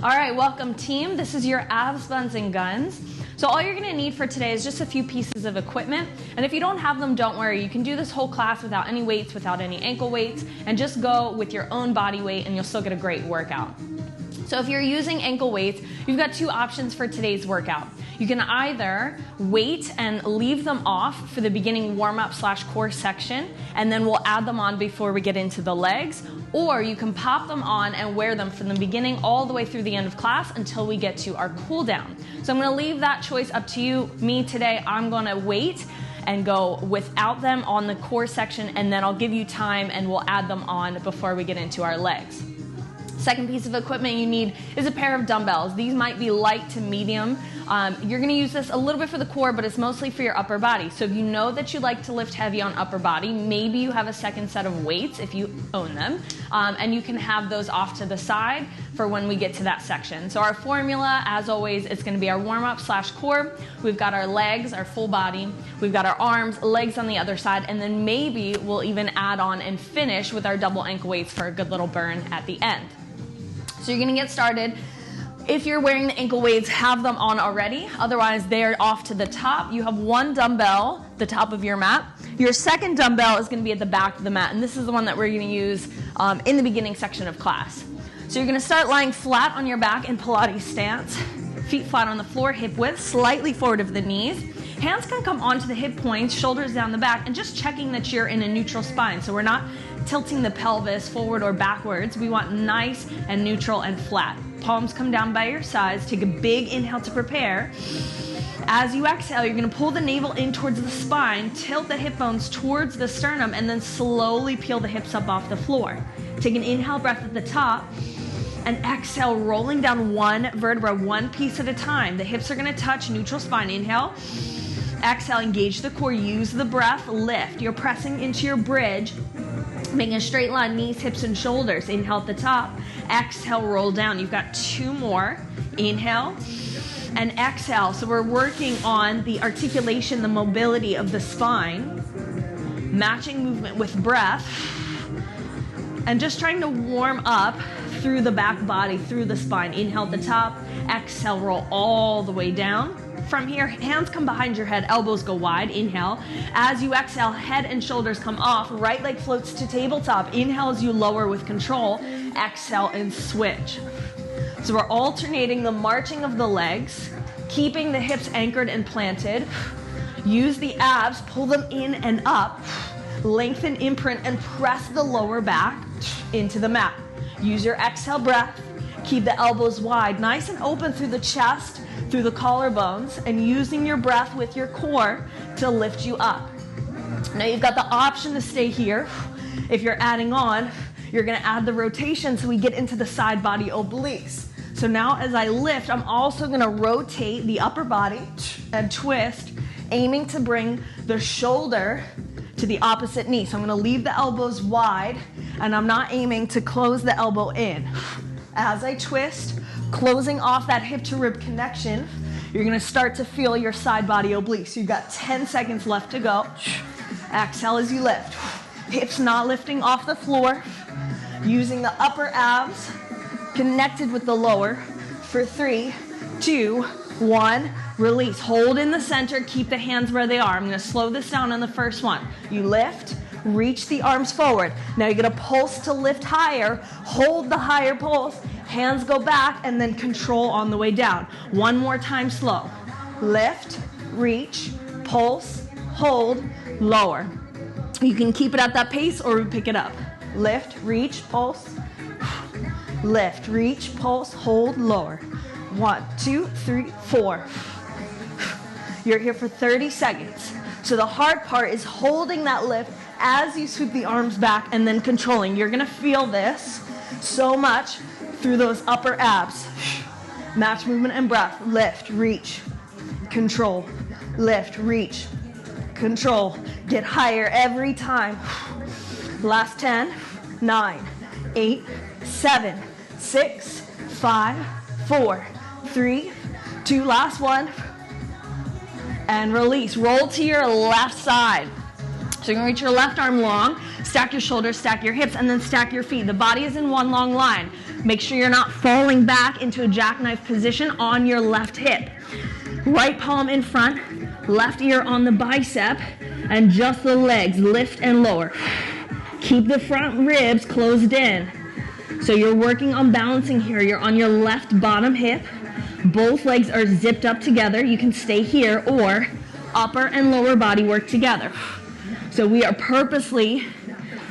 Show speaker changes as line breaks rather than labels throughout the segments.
All right, welcome team. This is your abs, buns, and guns. So all you're gonna need for today is just a few pieces of equipment. And if you don't have them, don't worry. You can do this whole class without any weights, without any ankle weights, and just go with your own body weight and you'll still get a great workout. So if you're using ankle weights, you've got two options for today's workout. You can either wait and leave them off for the beginning warm-up / core section, and then we'll add them on before we get into the legs, or you can pop them on and wear them from the beginning all the way through the end of class until we get to our cool down. So I'm gonna leave that choice up to you. Me today, I'm gonna wait and go without them on the core section, and then I'll give you time and we'll add them on before we get into our legs. Second piece of equipment you need is a pair of dumbbells. These might be light to medium. You're gonna use this a little bit for the core, but it's mostly for your upper body. So if you know that you like to lift heavy on upper body, maybe you have a second set of weights if you own them, and you can have those off to the side for when we get to that section. So our formula, as always, is gonna be our warm-up / core. We've got our legs, our full body. We've got our arms, legs on the other side, and then maybe we'll even add on and finish with our double ankle weights for a good little burn at the end. So you're gonna get started. If you're wearing the ankle weights, have them on already. Otherwise, they're off to the top. You have one dumbbell, the top of your mat. Your second dumbbell is gonna be at the back of the mat, and this is the one that we're gonna use in the beginning section of class. So you're gonna start lying flat on your back in Pilates stance. Feet flat on the floor, hip width, slightly forward of the knees. Hands can come onto the hip points, shoulders down the back, and just checking that you're in a neutral spine. So we're not tilting the pelvis forward or backwards. We want nice and neutral and flat. Palms come down by your sides. Take a big inhale to prepare. As you exhale, you're gonna pull the navel in towards the spine, tilt the hip bones towards the sternum, and then slowly peel the hips up off the floor. Take an inhale breath at the top, and exhale, rolling down one vertebra, one piece at a time. The hips are gonna touch neutral spine. Inhale. Exhale, engage the core, use the breath, lift. You're pressing into your bridge, making a straight line, knees, hips, and shoulders. Inhale at the top, exhale, roll down. You've got two more. Inhale and exhale. So we're working on the articulation, the mobility of the spine, matching movement with breath, and just trying to warm up through the back body, through the spine. Inhale at the top, exhale, roll all the way down. From here, hands come behind your head, elbows go wide. Inhale. As you exhale, head and shoulders come off. Right leg floats to tabletop. Inhale as you lower with control. Exhale and switch. So we're alternating the marching of the legs, keeping the hips anchored and planted. Use the abs, pull them in and up. Lengthen, imprint, and press the lower back into the mat. Use your exhale breath. Keep the elbows wide, nice and open through the chest, through the collarbones, and using your breath with your core to lift you up. Now you've got the option to stay here. If you're adding on, you're gonna add the rotation so we get into the side body obliques. So now as I lift, I'm also gonna rotate the upper body and twist, aiming to bring the shoulder to the opposite knee. So I'm gonna leave the elbows wide, and I'm not aiming to close the elbow in. As I twist, closing off that hip to rib connection, you're gonna start to feel your side body obliques. So you've got 10 seconds left to go. Exhale as you lift. Hips not lifting off the floor. Using the upper abs connected with the lower for 3, 2, 1. Release. Hold in the center. Keep the hands where they are. I'm gonna slow this down on the first one. You lift. Reach the arms forward. Now you're gonna pulse to lift higher. Hold the higher pulse. Hands go back and then control on the way down. One more time slow. Lift, reach, pulse, hold, lower. You can keep it at that pace or we pick it up. Lift, reach, pulse. Lift, reach, pulse, hold, lower. 1, 2, 3, 4. You're here for 30 seconds. So the hard part is holding that lift as you sweep the arms back and then controlling. You're gonna feel this so much through those upper abs. Match movement and breath. Lift, reach, control. Lift, reach, control. Get higher every time. Last 10, 9, 8, 7, 6, 5, 4, 3, 2, last one. And release. Roll to your left side. So you're gonna reach your left arm long, stack your shoulders, stack your hips, and then stack your feet. The body is in one long line. Make sure you're not falling back into a jackknife position on your left hip. Right palm in front, left ear on the bicep, and just the legs lift and lower. Keep the front ribs closed in. So you're working on balancing here. You're on your left bottom hip. Both legs are zipped up together. You can stay here, or upper and lower body work together. So we are purposely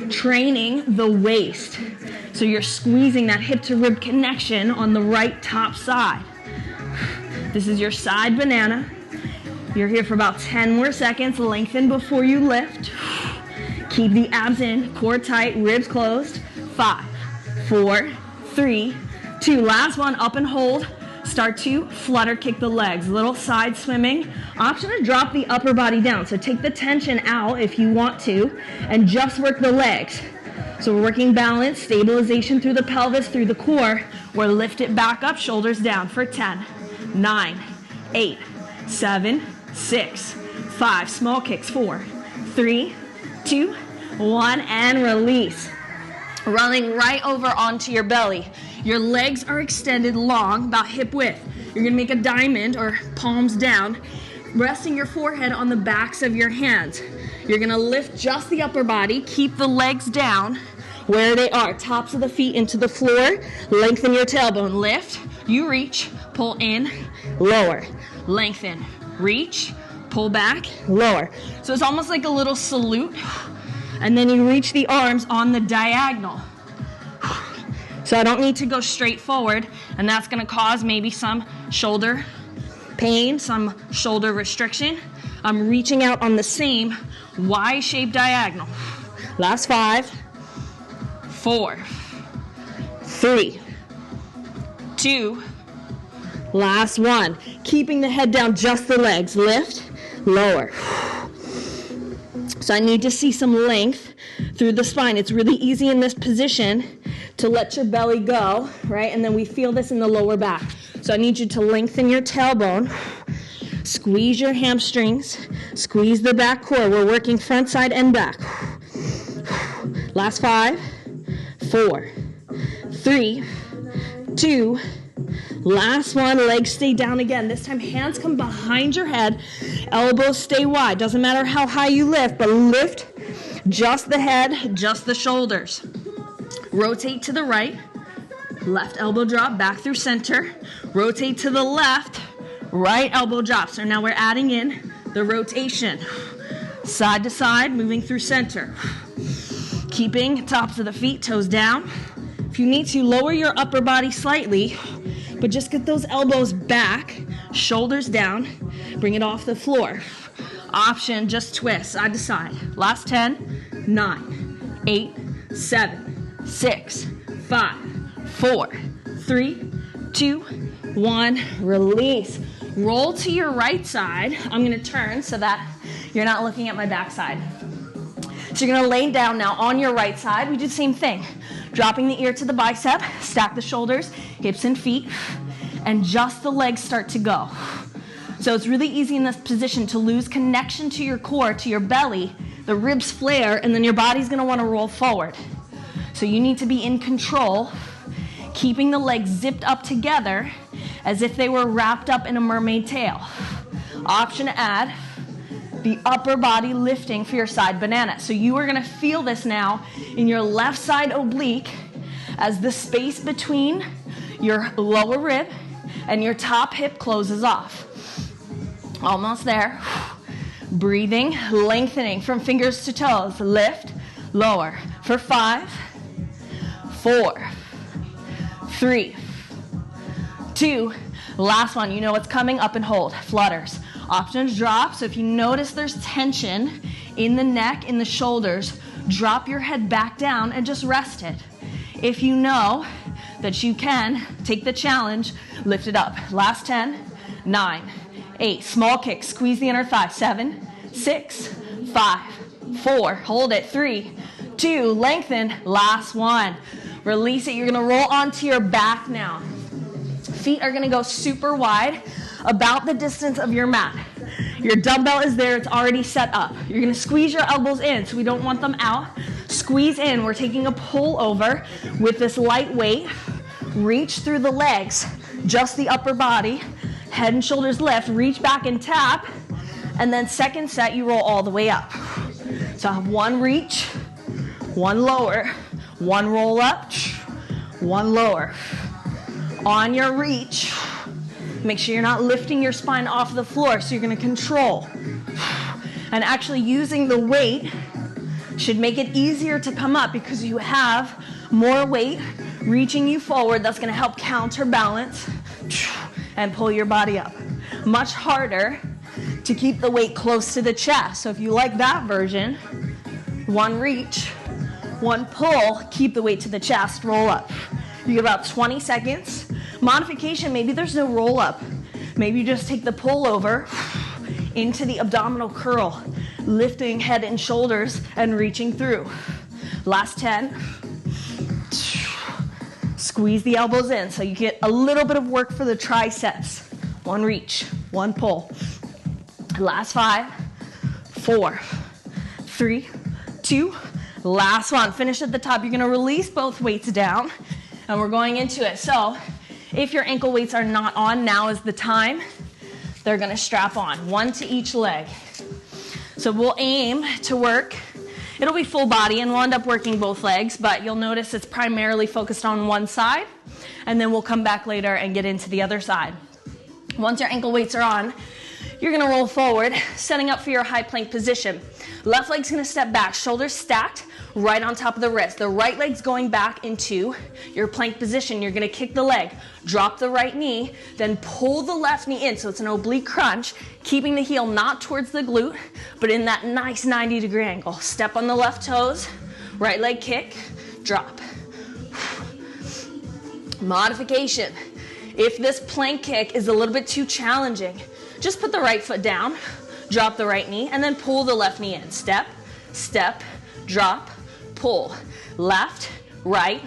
training the waist. So you're squeezing that hip to rib connection on the right top side. This is your side banana. You're here for about 10 more seconds. Lengthen before you lift. Keep the abs in, core tight, ribs closed. 5, 4, 3, 2. Last one, up and hold. Start to flutter kick the legs. Little side swimming. Option to drop the upper body down. So take the tension out if you want to, and just work the legs. So we're working balance, stabilization through the pelvis, through the core, or lift it back up, shoulders down for 10, 9, 8, 7, 6, 5. Small kicks, 4, 3, 2, 1, and release. Rolling right over onto your belly. Your legs are extended long, about hip width. You're gonna make a diamond or palms down, resting your forehead on the backs of your hands. You're gonna lift just the upper body, keep the legs down where they are, tops of the feet into the floor, lengthen your tailbone, lift, you reach, pull in, lower, lengthen, reach, pull back, lower. So it's almost like a little salute, and then you reach the arms on the diagonal. So I don't need to go straight forward, and that's gonna cause maybe some shoulder pain, some shoulder restriction. I'm reaching out on the same Y-shaped diagonal. Last 5, 4, 3, 2, last 1. Keeping the head down, just the legs. Lift, lower. So I need to see some length through the spine. It's really easy in this position to let your belly go, right? And then we feel this in the lower back. So I need you to lengthen your tailbone, squeeze your hamstrings, squeeze the back core. We're working front, side, and back. Last 5, 4, 3, 2, last 1. Legs stay down again. This time hands come behind your head, elbows stay wide. Doesn't matter how high you lift, but lift just the head, just the shoulders. Rotate to the right, left elbow drop back through center. Rotate to the left, right elbow drop. So now we're adding in the rotation. Side to side, moving through center. Keeping tops of the feet, toes down. If you need to, lower your upper body slightly, but just get those elbows back, shoulders down, bring it off the floor. Option, just twist, side to side. Last 10, 9, 8, 7, 6, 5, 4, 3, 2, 1. Release. Roll to your right side. I'm going to turn so that you're not looking at my backside. So you're going to lay down now on your right side. We do the same thing. Dropping the ear to the bicep, stack the shoulders, hips and feet, and just the legs start to go. So it's really easy in this position to lose connection to your core, to your belly. The ribs flare, and then your body's going to want to roll forward. So you need to be in control, keeping the legs zipped up together as if they were wrapped up in a mermaid tail. Option to add the upper body lifting for your side banana. So you are going to feel this now in your left side oblique as the space between your lower rib and your top hip closes off. Almost there. Breathing, lengthening from fingers to toes. Lift, lower for 5, 4, 3, 2, last one. You know what's coming, up and hold, flutters. Options drop, so if you notice there's tension in the neck, in the shoulders, drop your head back down and just rest it. If you know that you can, take the challenge, lift it up. Last 10, 9, 8, small kick, squeeze the inner thigh, 7, 6, 5, 4, hold it, 3, 2, lengthen, last 1. Release it, you're gonna roll onto your back now. Feet are gonna go super wide, about the distance of your mat. Your dumbbell is there, it's already set up. You're gonna squeeze your elbows in, so we don't want them out. Squeeze in, we're taking a pull over with this light weight. reach through the legs, just the upper body, head and shoulders lift, reach back and tap, and then second set, you roll all the way up. So I have one reach, one lower, one roll up, one lower. On your reach, make sure you're not lifting your spine off the floor, so you're gonna control. And actually using the weight should make it easier to come up because you have more weight reaching you forward. That's gonna help counterbalance and pull your body up. Much harder to keep the weight close to the chest. So if you like that version, one reach, one pull, keep the weight to the chest, roll up. You get about 20 seconds. Modification, maybe there's no roll up. Maybe you just take the pull over into the abdominal curl, lifting head and shoulders and reaching through. Last 10. Squeeze the elbows in so you get a little bit of work for the triceps. One reach, one pull. Last 5, 4, 3, 2, last one. Finish at the top. You're gonna release both weights down and we're going into it. So if your ankle weights are not on, now is the time. They're gonna strap on, one to each leg. So we'll aim to work. It'll be full body and we'll end up working both legs, but you'll notice it's primarily focused on one side, and then we'll come back later and get into the other side. Once your ankle weights are on, you're gonna roll forward, setting up for your high plank position. Left leg's gonna step back, shoulders stacked right on top of the wrist. The right leg's going back into your plank position. You're gonna kick the leg, drop the right knee, then pull the left knee in, so it's an oblique crunch, keeping the heel not towards the glute, but in that nice 90-degree angle. Step on the left toes, right leg kick, drop. Modification. If this plank kick is a little bit too challenging, just put the right foot down, drop the right knee, and then pull the left knee in. Step, step, drop, pull. Left, right,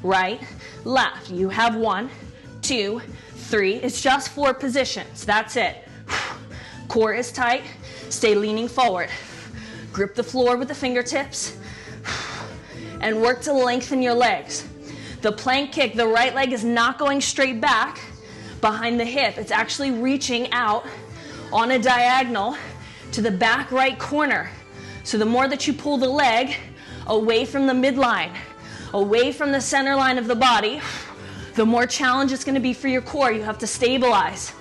right, left. You have 1, 2, 3. It's just 4 positions. That's it. Core is tight. Stay leaning forward. Grip the floor with the fingertips and work to lengthen your legs. The plank kick, the right leg is not going straight back behind the hip. It's actually reaching out on a diagonal to the back right corner. So the more that you pull the leg away from the midline, away from the center line of the body, the more challenge it's going to be for your core. You have to stabilize.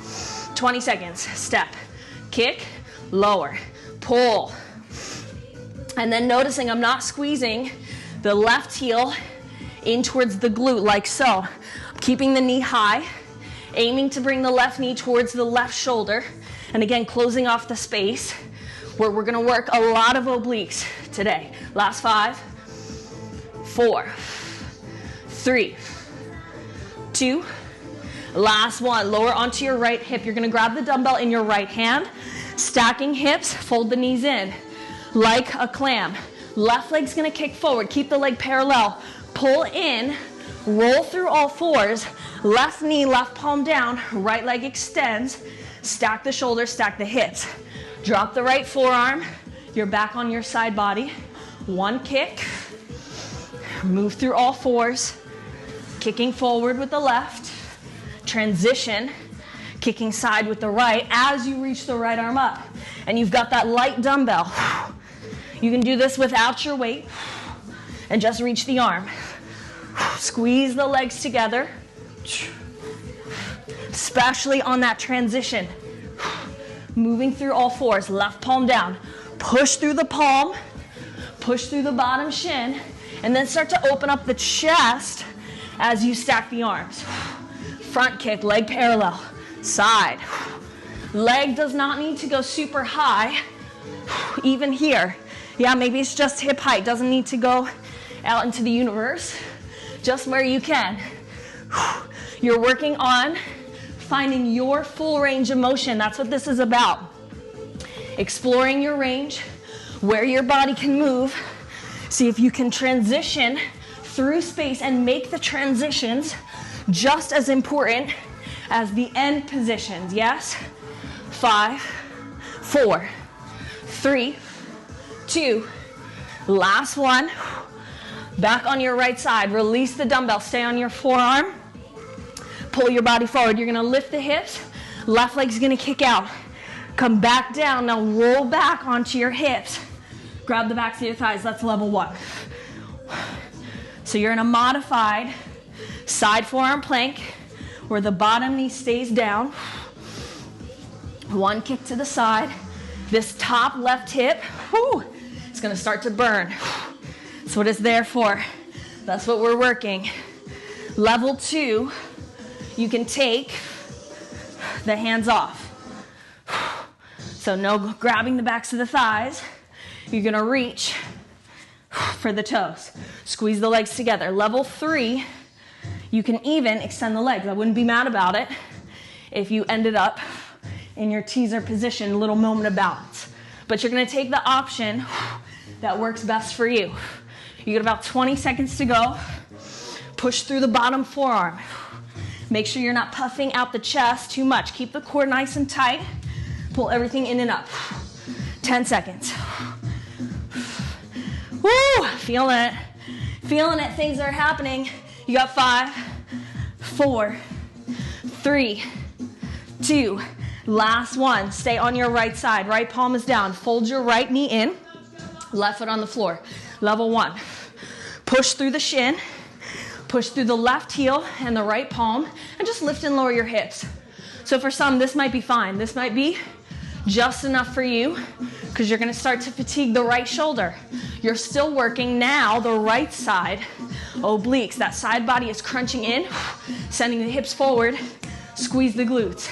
20 seconds. Step, kick, lower, pull. And then noticing I'm not squeezing the left heel in towards the glute like so. Keeping the knee high, aiming to bring the left knee towards the left shoulder. And again, closing off the space where we're gonna work a lot of obliques today. Last 5, 4, 3, 2, last 1. Lower onto your right hip. You're gonna grab the dumbbell in your right hand, stacking hips, fold the knees in like a clam. Left leg's gonna kick forward, keep the leg parallel, pull in, roll through all 4s, left knee, left palm down, right leg extends, stack the shoulders, stack the hips. Drop the right forearm, you're back on your side body. 1 kick, move through all 4s, kicking forward with the left, transition, kicking side with the right as you reach the right arm up. And you've got that light dumbbell. You can do this without your weight and just reach the arm. Squeeze the legs together, especially on that transition. Moving through all 4s, left palm down. Push through the palm, push through the bottom shin, and then start to open up the chest as you stack the arms. Front kick, leg parallel, side. Leg does not need to go super high, even here. Yeah, maybe it's just hip height, doesn't need to go out into the universe, just where you can. You're working on finding your full range of motion. That's what this is about. Exploring your range, where your body can move. See if you can transition through space and make the transitions just as important as the end positions. Yes? 5, 4, 3, 2, last 1. Back on your right side. Release the dumbbell. Stay on your forearm. Pull your body forward. You're gonna lift the hips. Left leg's gonna kick out. Come back down. Now roll back onto your hips. Grab the backs of your thighs. That's level 1. So you're in a modified side forearm plank where the bottom knee stays down. One kick to the side. This top left hip, it's gonna start to burn. That's what it's there for. That's what we're working. Level 2, you can take the hands off. So no grabbing the backs of the thighs. You're gonna reach for the toes. Squeeze the legs together. Level 3, you can even extend the legs. I wouldn't be mad about it if you ended up in your teaser position, a little moment of balance. But you're gonna take the option that works best for you. You got about 20 seconds to go. Push through the bottom forearm. Make sure you're not puffing out the chest too much. Keep the core nice and tight. Pull everything in and up. 10 seconds. Woo! Feeling it. Feeling it. Things are happening. You got 5, 4, 3, 2. Last one. Stay on your right side. Right palm is down. Fold your right knee in. Left foot on the floor. Level 1. Push through the shin. Push through the left heel and the right palm. And just lift and lower your hips. So for some, this might be fine. This might be just enough for you because you're going to start to fatigue the right shoulder. You're still working now the right side obliques. That side body is crunching in, sending the hips forward. Squeeze the glutes.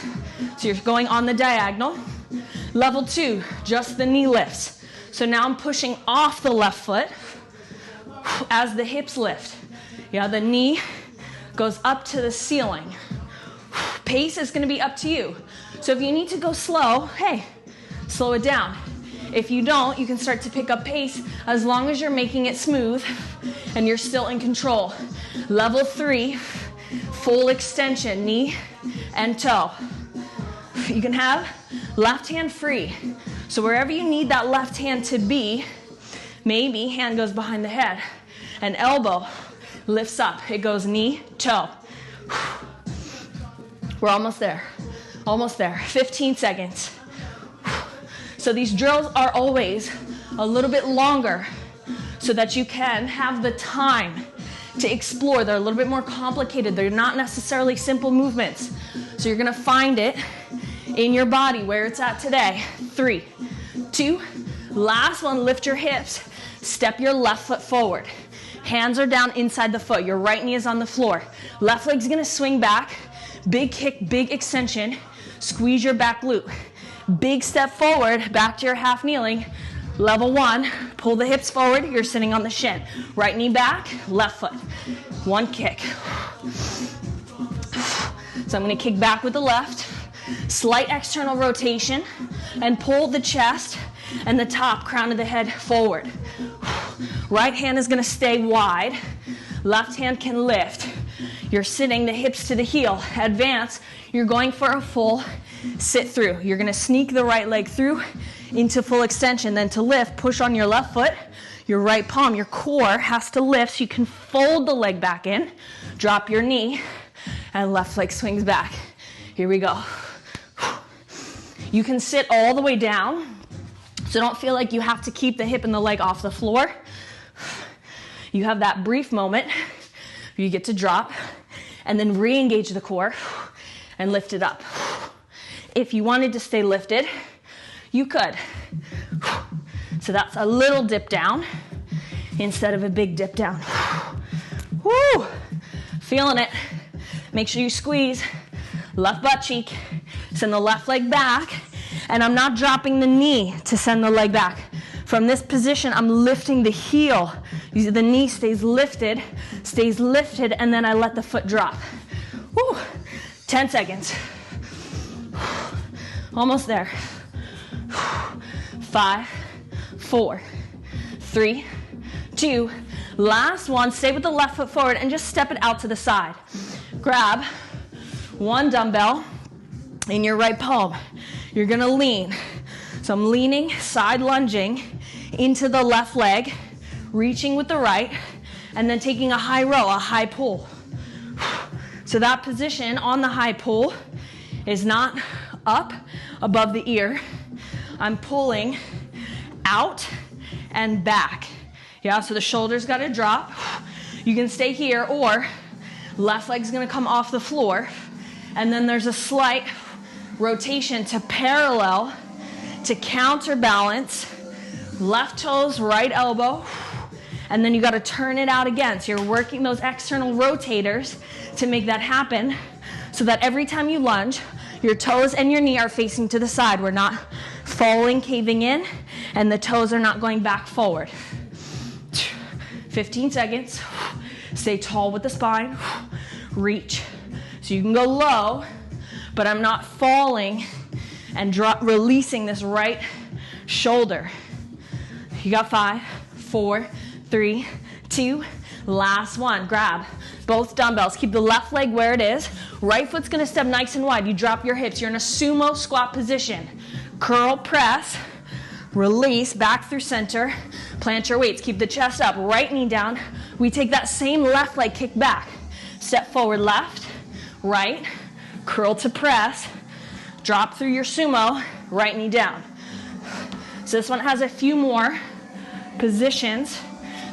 So you're going on the diagonal. Level 2, just the knee lifts. So now I'm pushing off the left foot as the hips lift. Yeah, the knee goes up to the ceiling. Pace is going to be up to you. So if you need to go slow, hey, slow it down. If you don't, you can start to pick up pace as long as you're making it smooth and you're still in control. Level 3, full extension, knee and toe. You can have left hand free. So wherever you need that left hand to be, maybe hand goes behind the head and elbow lifts up. It goes knee, toe. We're almost there. Almost there. 15 seconds. So these drills are always a little bit longer so that you can have the time to explore. They're a little bit more complicated. They're not necessarily simple movements. So you're gonna find it in your body where it's at today. 3, 2, last one, lift your hips. Step your left foot forward. Hands are down inside the foot. Your right knee is on the floor. Left leg's gonna swing back. Big kick, big extension. Squeeze your back glute. Big step forward, back to your half kneeling. Level 1, pull the hips forward. You're sitting on the shin. Right knee back, left foot. One kick. So I'm gonna kick back with the left. Slight external rotation and pull the chest and the top, crown of the head forward. Right hand is gonna stay wide. Left hand can lift. You're sitting the hips to the heel. Advance. You're going for a full sit through. You're gonna sneak the right leg through into full extension. Then to lift, push on your left foot, your right palm. Your core has to lift so you can fold the leg back in. Drop your knee and left leg swings back. Here we go. You can sit all the way down, so don't feel like you have to keep the hip and the leg off the floor. You have that brief moment where you get to drop and then re-engage the core and lift it up. If you wanted to stay lifted, you could. So that's a little dip down instead of a big dip down. Woo! Feeling it. Make sure you squeeze. Left butt cheek. Send the left leg back. And I'm not dropping the knee to send the leg back. From this position, I'm lifting the heel. The knee stays lifted, and then I let the foot drop. Woo! 10 seconds. Almost there. 5, 4, 3, 2. Last one. Stay with the left foot forward and just step it out to the side. Grab one dumbbell in your right palm. You're gonna lean. So I'm leaning, side lunging into the left leg, reaching with the right, and then taking a high row, a high pull. So that position on the high pull is not up above the ear. I'm pulling out and back. Yeah, so the shoulders got to drop. You can stay here, or left leg's going to come off the floor, and then there's a slight rotation to parallel to counterbalance. Left toes, right elbow, and then you got to turn it out again. So you're working those external rotators to make that happen, so that every time you lunge, your toes and your knee are facing to the side. We're not falling, caving in, and the toes are not going back forward. 15 seconds. Stay tall with the spine. Reach. So you can go low, but I'm not falling and releasing this right shoulder. You got 5, 4, 3, 2, last one. Grab both dumbbells. Keep the left leg where it is. Right foot's gonna step nice and wide. You drop your hips. You're in a sumo squat position. Curl, press, release, back through center. Plant your weights. Keep the chest up. Right knee down. We take that same left leg, kick back. Step forward, left, right, curl to press. Drop through your sumo, right knee down. So this one has a few more positions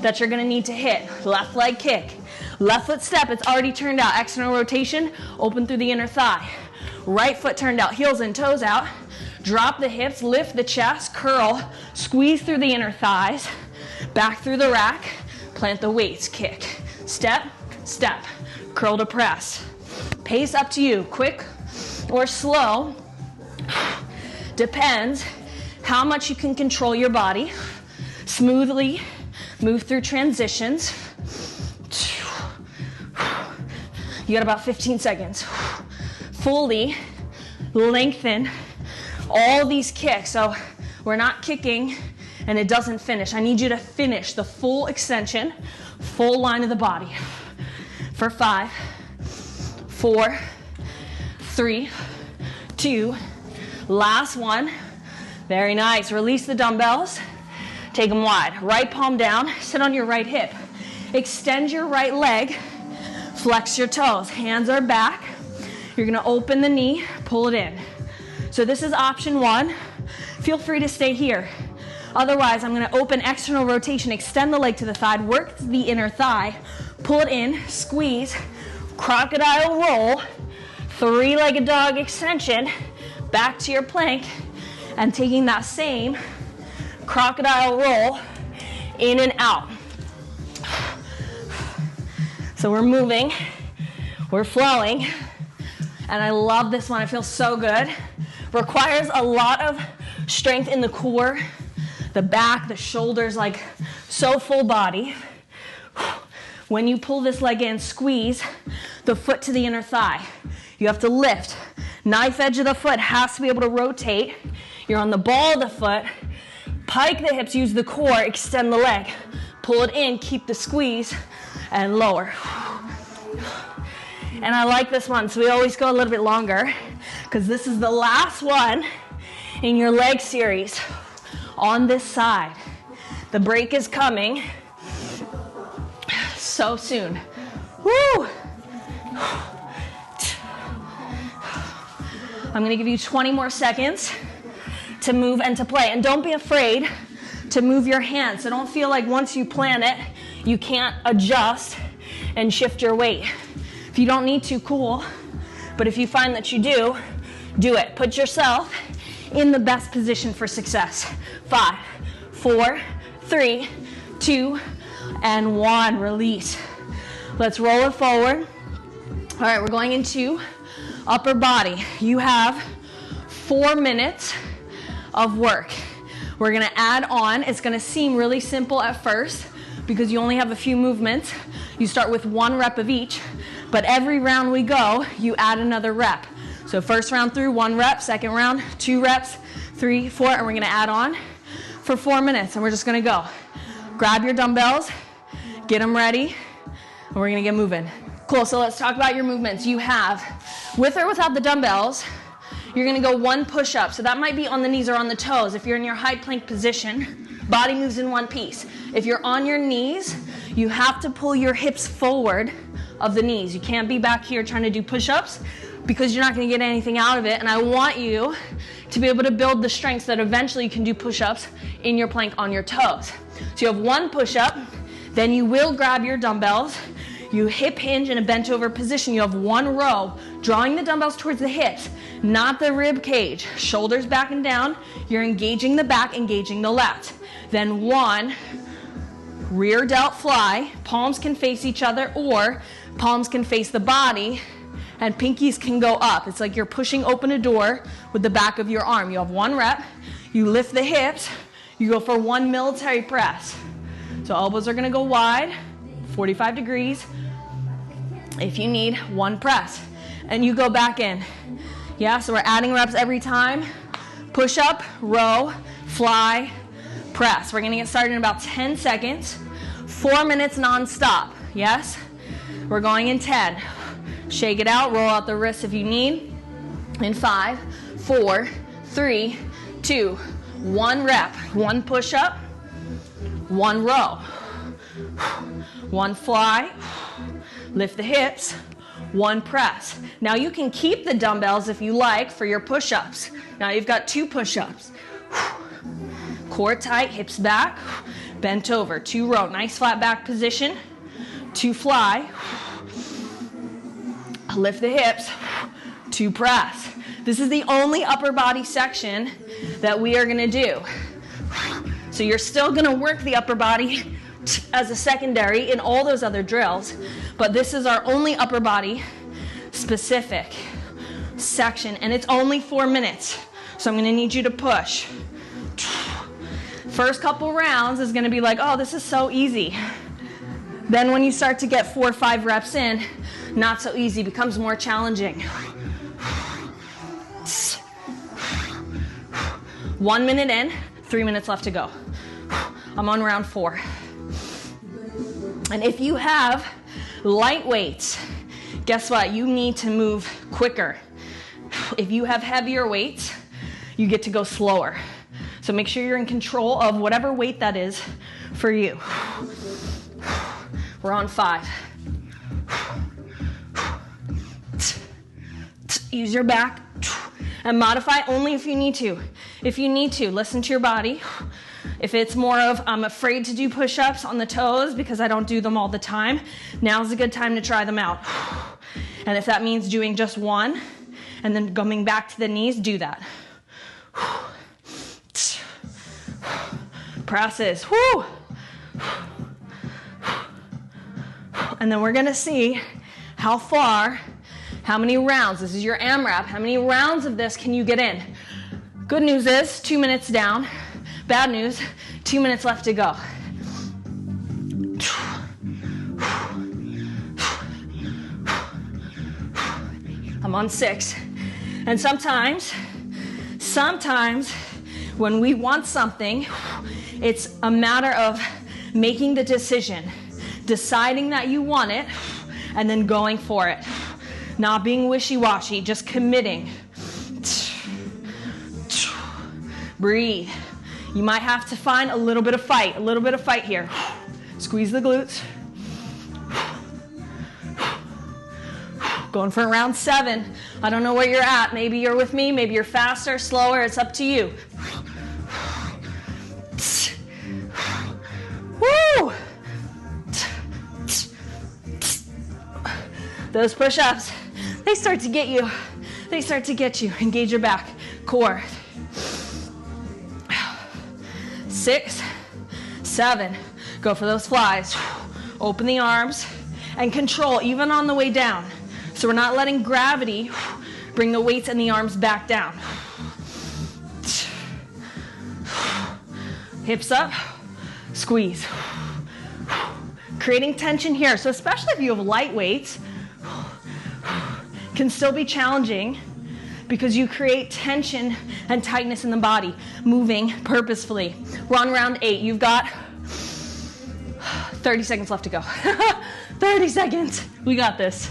that you're gonna need to hit. Left leg kick. Left foot step, it's already turned out. External rotation, open through the inner thigh. Right foot turned out, heels and toes out. Drop the hips, lift the chest, curl, squeeze through the inner thighs. Back through the rack, plant the weights, kick. Step, step, curl to press. Pace up to you, quick or slow. Depends how much you can control your body. Smoothly move through transitions. You got about 15 seconds. Fully lengthen all these kicks. So we're not kicking and it doesn't finish. I need you to finish the full extension, full line of the body. For 5, 4, 3, 2, last one. Very nice. Release the dumbbells. Take them wide. Right palm down. Sit on your right hip. Extend your right leg. Flex your toes. Hands are back. You're going to open the knee. Pull it in. So this is option 1. Feel free to stay here. Otherwise, I'm going to open external rotation. Extend the leg to the thigh. Work the inner thigh. Pull it in. Squeeze. Crocodile roll. 3-legged dog extension. Back to your plank. And taking that same crocodile roll in and out. So we're moving, we're flowing, and I love this one. It feels so good. Requires a lot of strength in the core, the back, the shoulders, like so full body. When you pull this leg in, squeeze the foot to the inner thigh. You have to lift. Knife edge of the foot has to be able to rotate. You're on the ball of the foot. Pike the hips, use the core, extend the leg. Pull it in, keep the squeeze, and lower. And I like this one, so we always go a little bit longer because this is the last one in your leg series on this side. The break is coming so soon. Woo! I'm gonna give you 20 more seconds to move and to play. And don't be afraid to move your hands. So don't feel like once you plan it, you can't adjust and shift your weight. If you don't need to, cool. But if you find that you do, do it. Put yourself in the best position for success. 5, 4, 3, 2, and 1. Release. Let's roll it forward. All right, we're going into upper body. You have 4 minutes of work. We're gonna add on. It's gonna seem really simple at first because you only have a few movements. You start with 1 rep of each, but every round we go, you add another rep. So first round through, 1 rep, second round, 2 reps, 3, 4, and we're gonna add on for 4 minutes, and we're just gonna go. Grab your dumbbells, get them ready, and we're gonna get moving. Cool, so let's talk about your movements. You have, with or without the dumbbells, you're gonna go 1 push-up. So that might be on the knees or on the toes. If you're in your high plank position, body moves in one piece. If you're on your knees, you have to pull your hips forward of the knees. You can't be back here trying to do push-ups because you're not going to get anything out of it. And I want you to be able to build the strength so that eventually you can do push-ups in your plank on your toes. So you have one push-up, then you will grab your dumbbells. You hip hinge in a bent over position. You have one row, drawing the dumbbells towards the hips, not the rib cage. Shoulders back and down. You're engaging the back, engaging the left. Then one rear delt fly. Palms can face each other or palms can face the body and pinkies can go up. It's like you're pushing open a door with the back of your arm. You have one rep. You lift the hips. You go for one military press. So elbows are going to go wide, 45 degrees. If you need, one press. And you go back in. Yeah, so we're adding reps every time. Push up, row, fly, press. We're going to get started in about 10 seconds. 4 minutes non-stop. Yes? We're going in 10. Shake it out, roll out the wrists if you need. In 5, 4, 3, 2, 1 rep. One push up, one row, one fly, lift the hips, one press. Now you can keep the dumbbells if you like for your push-ups. Now you've got 2 push-ups. Core tight, hips back, bent over, 2 row, nice flat back position, 2 fly, lift the hips, 2 press. This is the only upper body section that we are going to do. So you're still going to work the upper body as a secondary in all those other drills, but this is our only upper body specific section, and it's only 4 minutes. So I'm going to need you to push. First couple rounds is going to be like, oh, this is so easy. Then when you start to get 4 or 5 reps in, not so easy, becomes more challenging. 1 minute in, 3 minutes left to go. I'm on round 4. And if you have light weights, guess what? You need to move quicker. If you have heavier weights, you get to go slower. So make sure you're in control of whatever weight that is for you. We're on 5. Use your back and modify only if you need to. If you need to, listen to your body. If it's more of, I'm afraid to do push-ups on the toes because I don't do them all the time, now's a good time to try them out. And if that means doing just one and then coming back to the knees, do that. Presses. Woo! And then we're going to see how far, how many rounds. This is your AMRAP. How many rounds of this can you get in? Good news is 2 minutes down. Bad news, 2 minutes left to go. I'm on 6. And sometimes when we want something, it's a matter of making the decision, deciding that you want it, and then going for it. Not being wishy-washy, just committing. Breathe. You might have to find a little bit of fight here. Squeeze the glutes. Going for round 7. I don't know where you're at. Maybe you're with me, maybe you're faster, slower, it's up to you. Woo! Those push-ups, they start to get you. They start to get you. Engage your back, core. 6, 7. Go for those flies. Open the arms and control even on the way down. So we're not letting gravity bring the weights and the arms back down. Hips up, squeeze. Creating tension here. So especially if you have light weights, can still be challenging because you create tension and tightness in the body, moving purposefully. We're on round 8. You've got 30 seconds left to go. 30 seconds. We got this.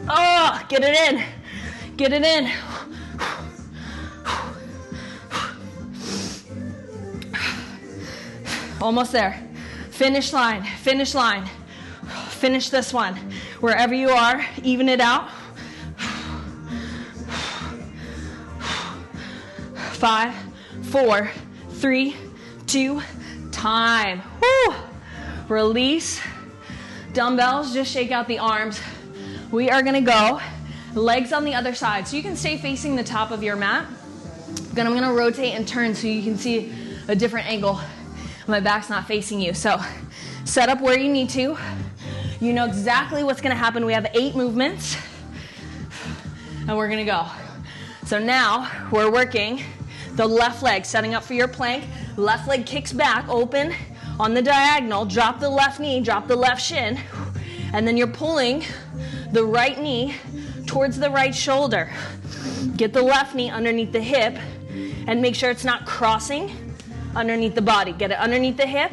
Oh, get it in. Get it in. Almost there. Finish line, finish line. Finish this one. Wherever you are, even it out. 5, 4, 3, 2, time. Woo! Release. Dumbbells, just shake out the arms. We are gonna go legs on the other side. So you can stay facing the top of your mat. Then I'm gonna rotate and turn so you can see a different angle. My back's not facing you. So set up where you need to. You know exactly what's gonna happen. We have 8 movements and we're gonna go. So now we're working the left leg, setting up for your plank. Left leg kicks back, open on the diagonal. Drop the left knee, drop the left shin. And then you're pulling the right knee towards the right shoulder. Get the left knee underneath the hip and make sure it's not crossing underneath the body. Get it underneath the hip,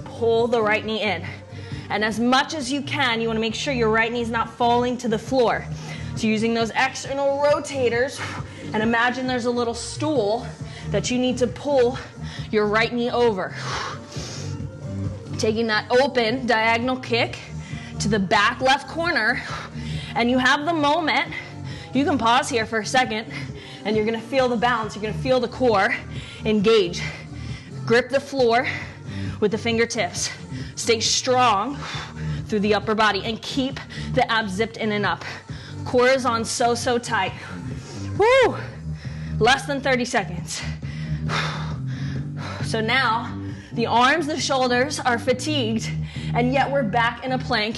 pull the right knee in. And as much as you can, you want to make sure your right knee is not falling to the floor. So using those external rotators, and imagine there's a little stool that you need to pull your right knee over. Taking that open diagonal kick to the back left corner, and you have the moment. You can pause here for a second, and you're gonna feel the bounce. You're gonna feel the core engage. Grip the floor with the fingertips. Stay strong through the upper body, and keep the abs zipped in and up. Core is on so tight. Woo! Less than 30 seconds. So now, the arms, the shoulders are fatigued, and yet we're back in a plank,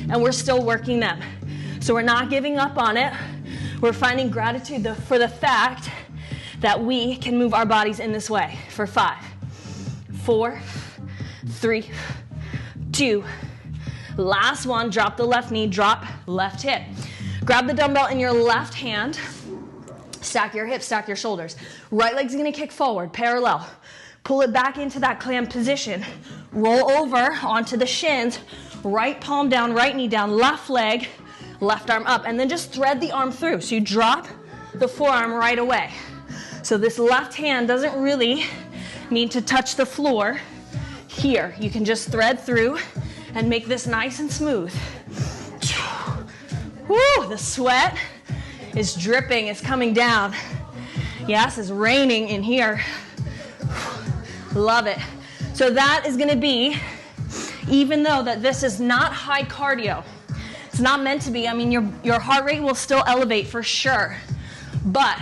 and we're still working them. So we're not giving up on it. We're finding gratitude for the fact that we can move our bodies in this way. For 5, 4, 3, 2. Last one, drop the left knee, drop left hip. Grab the dumbbell in your left hand. Stack your hips, stack your shoulders. Right leg's gonna kick forward, parallel. Pull it back into that clam position. Roll over onto the shins. Right palm down, right knee down, left leg, left arm up. And then just thread the arm through. So you drop the forearm right away. So this left hand doesn't really need to touch the floor here. You can just thread through and make this nice and smooth. Woo, the sweat is dripping, it's coming down. Yes, it's raining in here. Love it. So that is gonna be, even though that this is not high cardio, it's not meant to be. I mean, your heart rate will still elevate for sure, but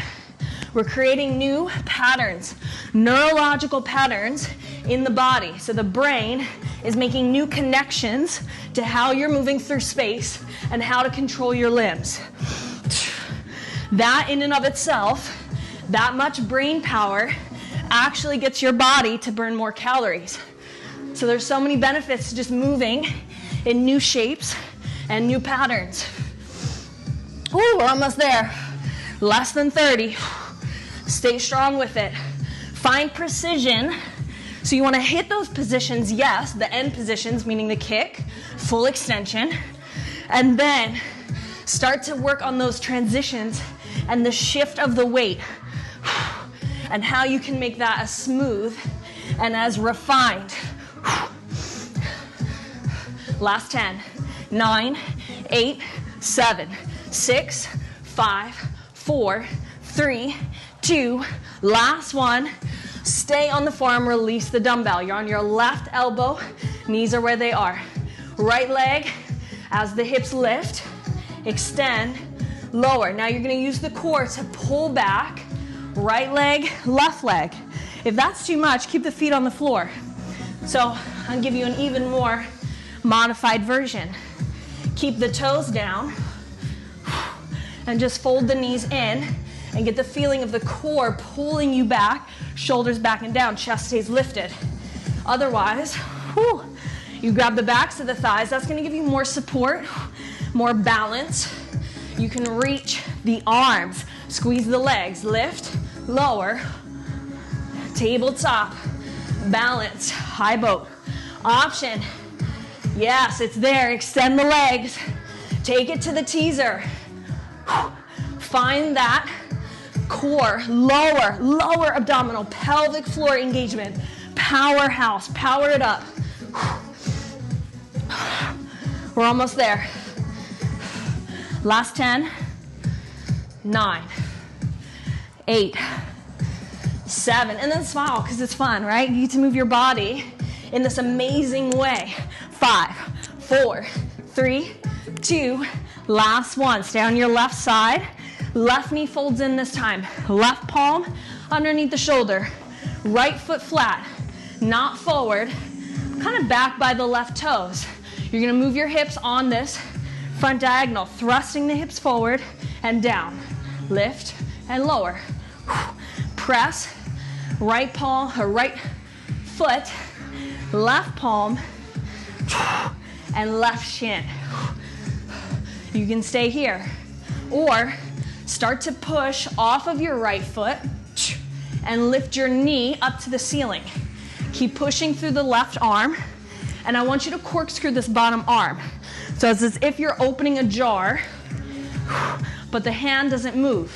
we're creating new patterns, neurological patterns in the body. So the brain is making new connections to how you're moving through space and how to control your limbs. That in and of itself, that much brain power actually gets your body to burn more calories. So there's so many benefits to just moving in new shapes and new patterns. Ooh, we're almost there. Less than 30. Stay strong with it. Find precision. So you want to hit those positions, yes, the end positions, meaning the kick, full extension, and then start to work on those transitions and the shift of the weight and how you can make that as smooth and as refined. Last 10, 9, 8, 7, 6, 5, 4, 3, 2, last one. Stay on the forearm, release the dumbbell. You're on your left elbow, knees are where they are. Right leg, as the hips lift, extend, lower. Now you're gonna use the core to pull back, right leg, left leg. If that's too much, keep the feet on the floor. So I'll give you an even more modified version. Keep the toes down and just fold the knees in and get the feeling of the core pulling you back, shoulders back and down, chest stays lifted. Otherwise, you grab the backs of the thighs. That's gonna give you more support, more balance. You can reach the arms, squeeze the legs, lift, lower, tabletop, balance, high boat. Option, yes, it's there. Extend the legs, take it to the teaser. Find that core, lower abdominal, pelvic floor engagement, Powerhouse, power it up. We're almost there. Last 10, 9, 8, 7, and then smile because it's fun, right? You get to move your body in this amazing way. 5, 4, 3, 2, last one. Stay on your left side. Left knee folds in this time. Left palm underneath the shoulder. Right foot flat, not forward, kind of back by the left toes. You're gonna move your hips on this front diagonal, thrusting the hips forward and down. Lift and lower. Press, right palm, or right foot, left palm, and left shin. You can stay here. Or start to push off of your right foot and lift your knee up to the ceiling. Keep pushing through the left arm, and I want you to corkscrew this bottom arm. So it's as if you're opening a jar, but the hand doesn't move.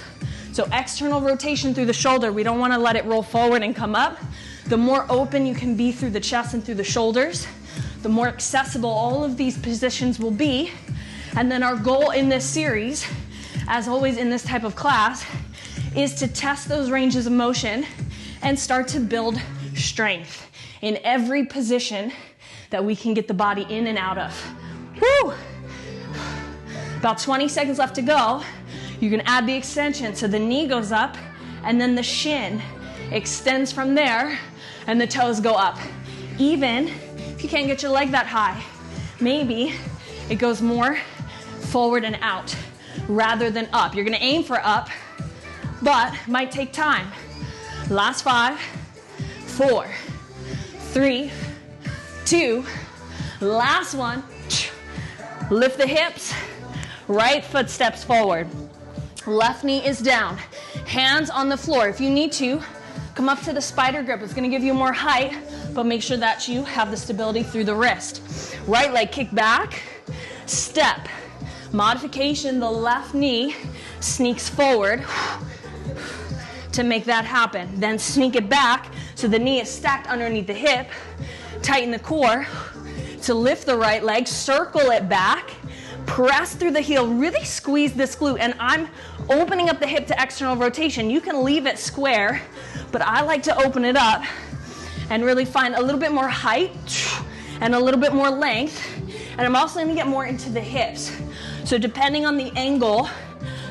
So external rotation through the shoulder. We don't want to let it roll forward and come up. The more open you can be through the chest and through the shoulders, the more accessible all of these positions will be. And then our goal in this series, as always in this type of class, is to test those ranges of motion and start to build strength in every position that we can get the body in and out of. Woo! About 20 seconds left to go. You can add the extension so the knee goes up and then the shin extends from there and the toes go up. Even if you can't get your leg that high, maybe it goes more forward and out rather than up. You're gonna aim for up, but might take time. Last 5, 4, 3, 2, last one. Lift the hips, right foot steps forward. Left knee is down, hands on the floor. If you need to, come up to the spider grip. It's gonna give you more height, but make sure that you have the stability through the wrist. Right leg kick back, step. Modification, the left knee sneaks forward to make that happen. Then sneak it back so the knee is stacked underneath the hip. Tighten the core to lift the right leg, circle it back, press through the heel, really squeeze this glute, and I'm opening up the hip to external rotation. You can leave it square, but I like to open it up and really find a little bit more height and a little bit more length, and I'm also gonna get more into the hips. So depending on the angle,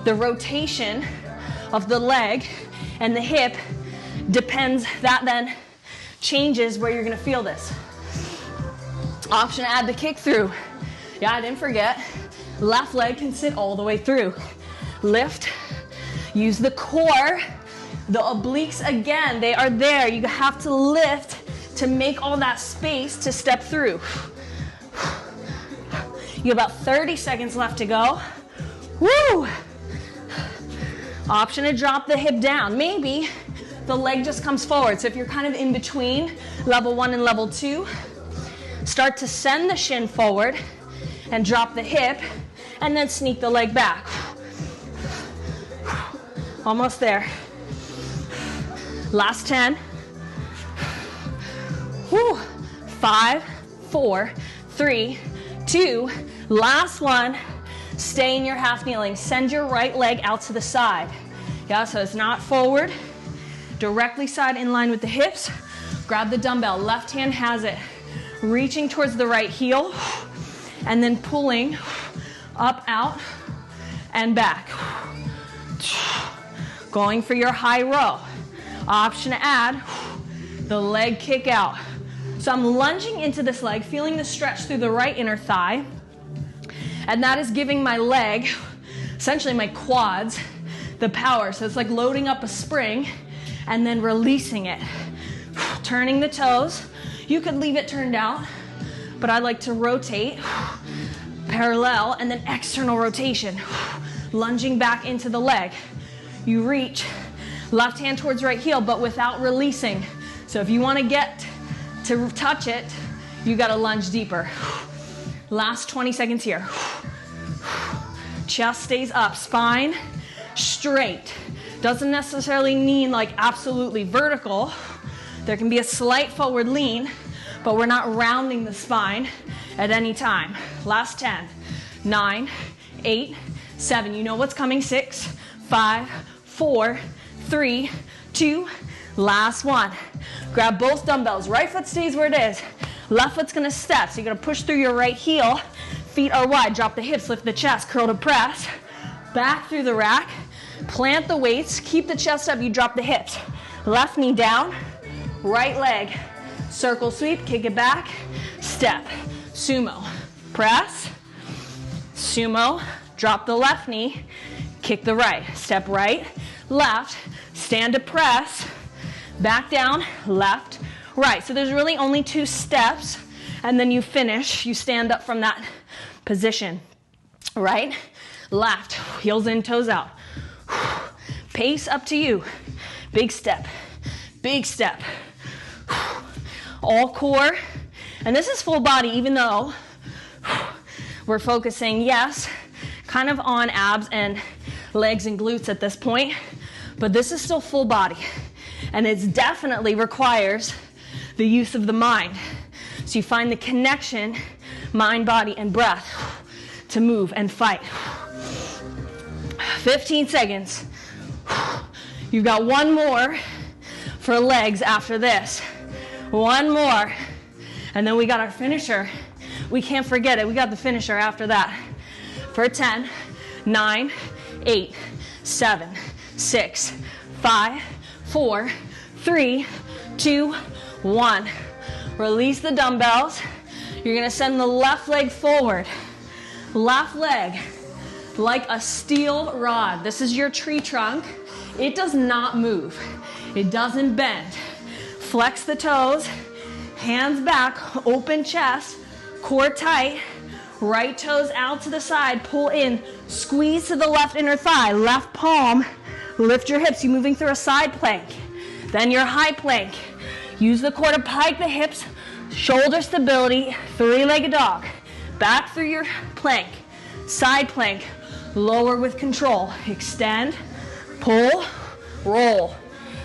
the rotation of the leg and the hip depends, that then changes where you're gonna feel this. Option to add the kick through. Yeah, I didn't forget. Left leg can sit all the way through. Lift, use the core. The obliques, again, they are there. You have to lift to make all that space to step through. You have about 30 seconds left to go. Woo! Option to drop the hip down. Maybe the leg just comes forward. So if you're kind of in between level 1 and level 2, start to send the shin forward and drop the hip and then sneak the leg back. Almost there. Last 10. Woo. 5, 4, 3, 2, last one. Stay in your half kneeling. Send your right leg out to the side. Yeah, so it's not forward. Directly side in line with the hips. Grab the dumbbell. Left hand has it. Reaching towards the right heel. And then pulling up, out, and back. Going for your high row. Option to add the leg kick out. So I'm lunging into this leg, feeling the stretch through the right inner thigh. And that is giving my leg, essentially my quads, the power. So it's like loading up a spring and then releasing it. Turning the toes. You could leave it turned out, but I like to rotate parallel and then external rotation. Lunging back into the leg. You reach left hand towards right heel, but without releasing. So if you want to get to touch it, you got to lunge deeper. Last 20 seconds here. Chest stays up, spine straight. Doesn't necessarily mean like absolutely vertical. There can be a slight forward lean, but we're not rounding the spine at any time. Last 10, 9, 8, 7. You know what's coming. 6, 5, 4, 3, 2. Last one. Grab both dumbbells. Right foot stays where it is. Left foot's gonna step. So you're gonna push through your right heel. Feet are wide. Drop the hips, lift the chest, curl to press. Back through the rack. Plant the weights. Keep the chest up. You drop the hips. Left knee down. Right leg. Circle sweep. Kick it back. Step. Sumo. Press. Sumo. Drop the left knee. Kick the right. Step right. Left. Stand to press. Back down. Left. Right. So there's really only 2 steps. And then you finish. You stand up from that position. Right. Left. Heels in, toes out. Pace up to you. Big step. Big step. All core. And this is full body, even though we're focusing, yes, kind of on abs and legs and glutes at this point, but this is still full body. And it definitely requires the use of the mind. So you find the connection, mind, body, and breath to move and fight. 15 seconds. You've got one more for legs after this. One more. And then we got our finisher. We can't forget it. We got the finisher after that. For 10, 9, 8, 7, 6, 5, 4, 3, 2, 1. Release the dumbbells. You're gonna send the left leg forward. Left leg, like a steel rod. This is your tree trunk. It does not move. It doesn't bend. Flex the toes, hands back, open chest, core tight, right toes out to the side, pull in, squeeze to the left inner thigh, left palm, lift your hips. You're moving through a side plank, then your high plank. Use the core to pike the hips, shoulder stability, 3-legged dog. Back through your plank, side plank, lower with control. Extend, pull, roll.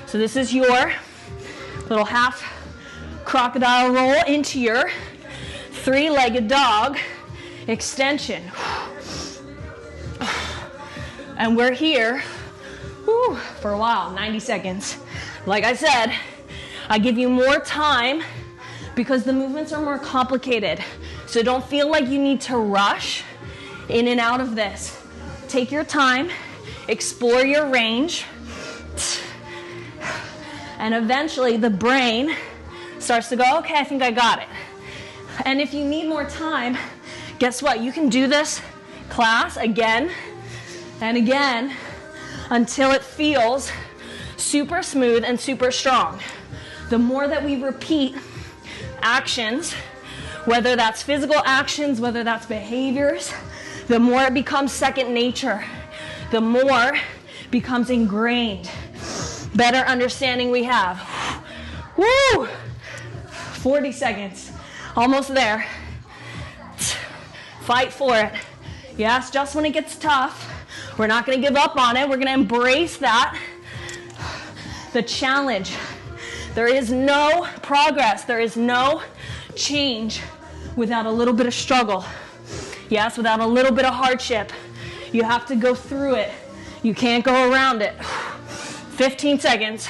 So this is your little half crocodile roll into your 3-legged dog extension. And we're here for a while, 90 seconds. Like I said, I give you more time because the movements are more complicated. So don't feel like you need to rush in and out of this. Take your time, explore your range, and eventually the brain starts to go, okay, I think I got it. And if you need more time, guess what? You can do this class again and again until it feels super smooth and super strong. The more that we repeat actions, whether that's physical actions, whether that's behaviors, the more it becomes second nature, the more becomes ingrained. Better understanding we have. Woo! 40 seconds. Almost there. Fight for it. Yes, just when it gets tough, we're not going to give up on it. We're going to embrace that. The challenge. There is no progress. There is no change without a little bit of struggle. Yes, without a little bit of hardship. You have to go through it. You can't go around it. 15 seconds.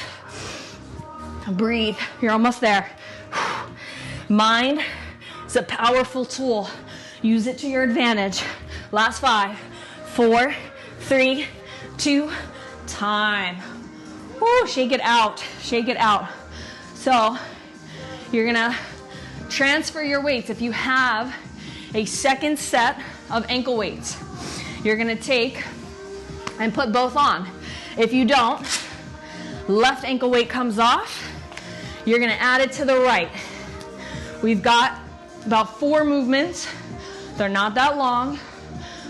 Breathe. You're almost there. Mind is a powerful tool. Use it to your advantage. Last 5, 4, 3, 2, time. Woo, shake it out. Shake it out. So you're gonna transfer your weights. If you have a second set of ankle weights, you're gonna take and put both on. If you don't, left ankle weight comes off. You're gonna add it to the right. We've got about 4 movements. They're not that long.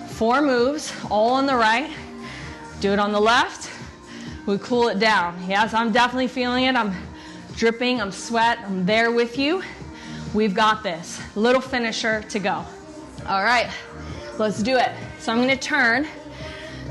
4 moves, all on the right. Do it on the left. We cool it down. Yes, I'm definitely feeling it. I'm dripping, I'm sweat, I'm there with you. We've got this. Little finisher to go. All right, let's do it. So I'm gonna turn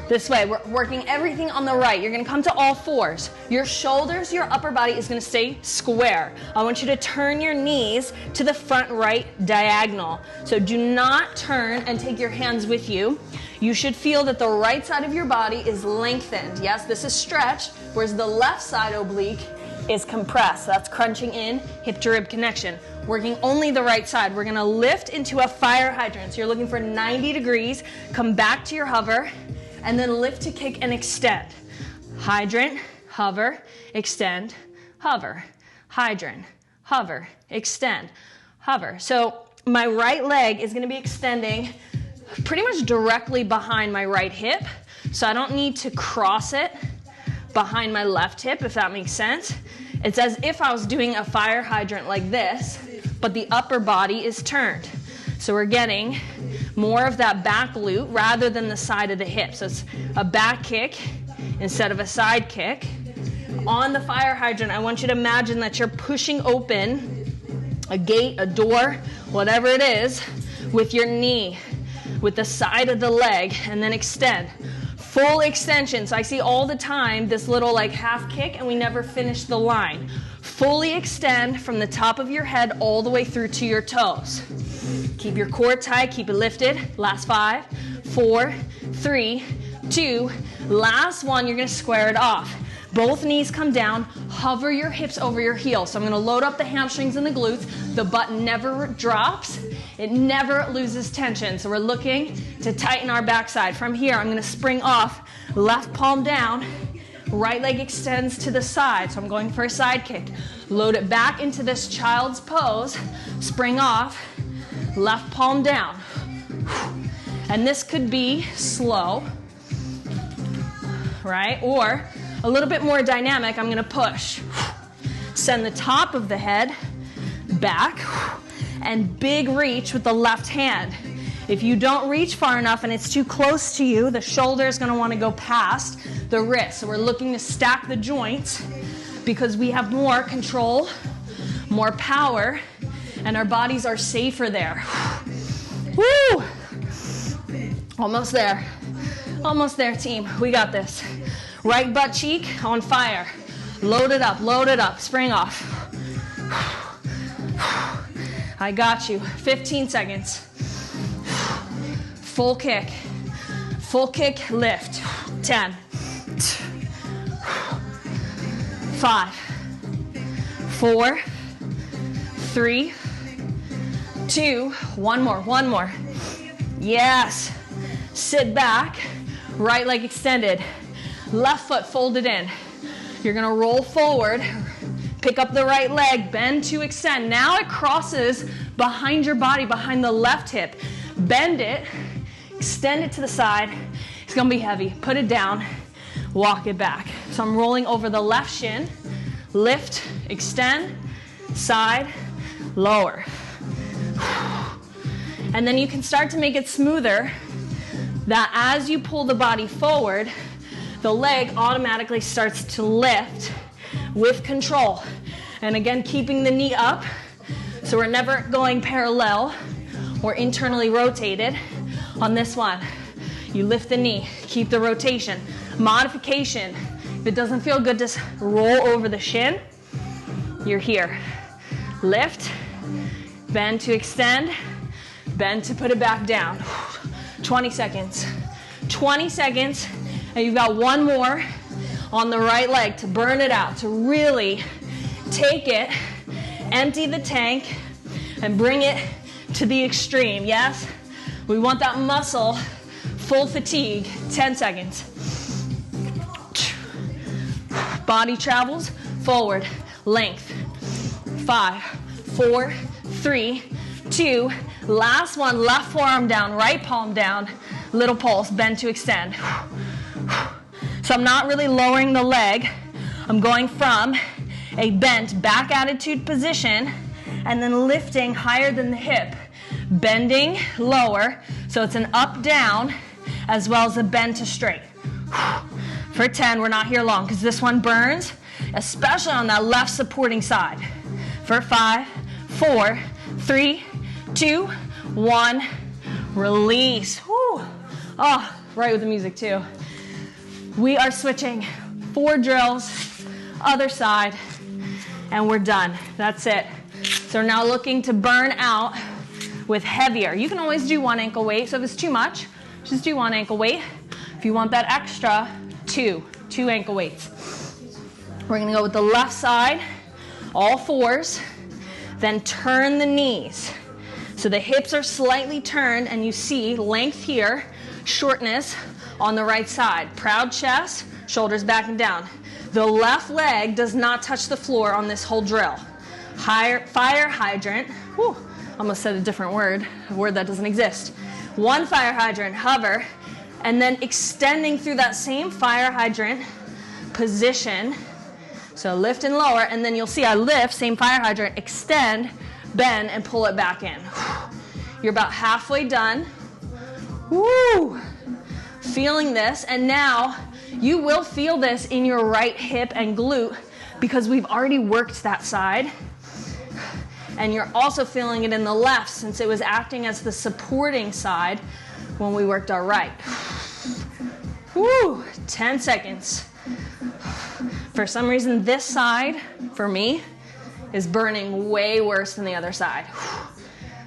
This way, we're working everything on the right. You're gonna come to all fours. Your shoulders, your upper body is gonna stay square. I want you to turn your knees to the front right diagonal. So do not turn and take your hands with you. You should feel that the right side of your body is lengthened. Yes, this is stretched, whereas the left side oblique is compressed. That's crunching in, hip to rib connection. Working only the right side. We're gonna lift into a fire hydrant. So you're looking for 90 degrees. Come back to your hover. And then lift to kick and extend. Hydrant, hover, extend, hover. Hydrant, hover, extend, hover. So my right leg is gonna be extending pretty much directly behind my right hip. So I don't need to cross it behind my left hip, if that makes sense. It's as if I was doing a fire hydrant like this, but the upper body is turned. So we're getting more of that back glute rather than the side of the hip. So it's a back kick instead of a side kick. On the fire hydrant, I want you to imagine that you're pushing open a gate, a door, whatever it is, with your knee, with the side of the leg, and then extend. Full extension. So I see all the time this little like half kick and we never finish the line. Fully extend from the top of your head all the way through to your toes. Keep your core tight, keep it lifted. Last 5, 4, 3, 2. Last one, you're gonna square it off. Both knees come down, hover your hips over your heels. So I'm gonna load up the hamstrings and the glutes. The butt never drops. It never loses tension. So we're looking to tighten our backside. From here, I'm gonna spring off, left palm down, right leg extends to the side. So I'm going for a side kick. Load it back into this child's pose, spring off, left palm down. And this could be slow, right? Or a little bit more dynamic, I'm gonna push. Send the top of the head back and big reach with the left hand. If you don't reach far enough and it's too close to you, the shoulder is gonna wanna go past the wrist. So we're looking to stack the joints because we have more control, more power, and our bodies are safer there. Woo! Almost there. Almost there, team. We got this. Right butt cheek on fire. Load it up, spring off. I got you. 15 seconds. Full kick, lift. 10, 5, 4, 3, 2, one more. Yes. Sit back, right leg extended, left foot folded in. You're gonna roll forward, pick up the right leg, bend to extend. Now it crosses behind your body, behind the left hip. Bend it, extend it to the side. It's gonna be heavy. Put it down, walk it back. So I'm rolling over the left shin, lift, extend, side, lower. And then you can start to make it smoother, that as you pull the body forward, the leg automatically starts to lift with control. And again, keeping the knee up, so we're never going parallel or internally rotated. On this one, you lift the knee, keep the rotation. Modification, if it doesn't feel good, just roll over the shin. You're here. Lift, bend to extend, bend to put it back down. 20 seconds. 20 seconds, and you've got one more on the right leg to burn it out, to really take it, empty the tank, and bring it to the extreme, yes? We want that muscle, full fatigue, 10 seconds. Body travels, forward, length. 5, 4, 3, 2, last one, left forearm down, right palm down, little pulse, bend to extend. So I'm not really lowering the leg. I'm going from a bent back attitude position and then lifting higher than the hip, bending lower, so it's an up down as well as a bend to straight. For 10, we're not here long because this one burns, especially on that left supporting side. For 5, 4, 3, 2, 1, release. Whew. Oh, right with the music too. We are switching 4 drills, other side, and we're done. That's it. So we're now looking to burn out with heavier. You can always do 1 ankle weight, so if it's too much, just do 1 ankle weight. If you want that extra, 2 ankle weights. We're gonna go with the left side, all 4s, then turn the knees. So the hips are slightly turned and you see length here, shortness on the right side. Proud chest, shoulders back and down. The left leg does not touch the floor on this whole drill. Fire hydrant, whew, almost said a different word, a word that doesn't exist. 1 fire hydrant, hover, and then extending through that same fire hydrant position. So lift and lower, and then you'll see I lift, same fire hydrant, extend, bend, and pull it back in. You're about halfway done. Woo! Feeling this, and now you will feel this in your right hip and glute because we've already worked that side. And you're also feeling it in the left since it was acting as the supporting side when we worked our right. Woo! 10 seconds. For some reason, this side, for me, is burning way worse than the other side.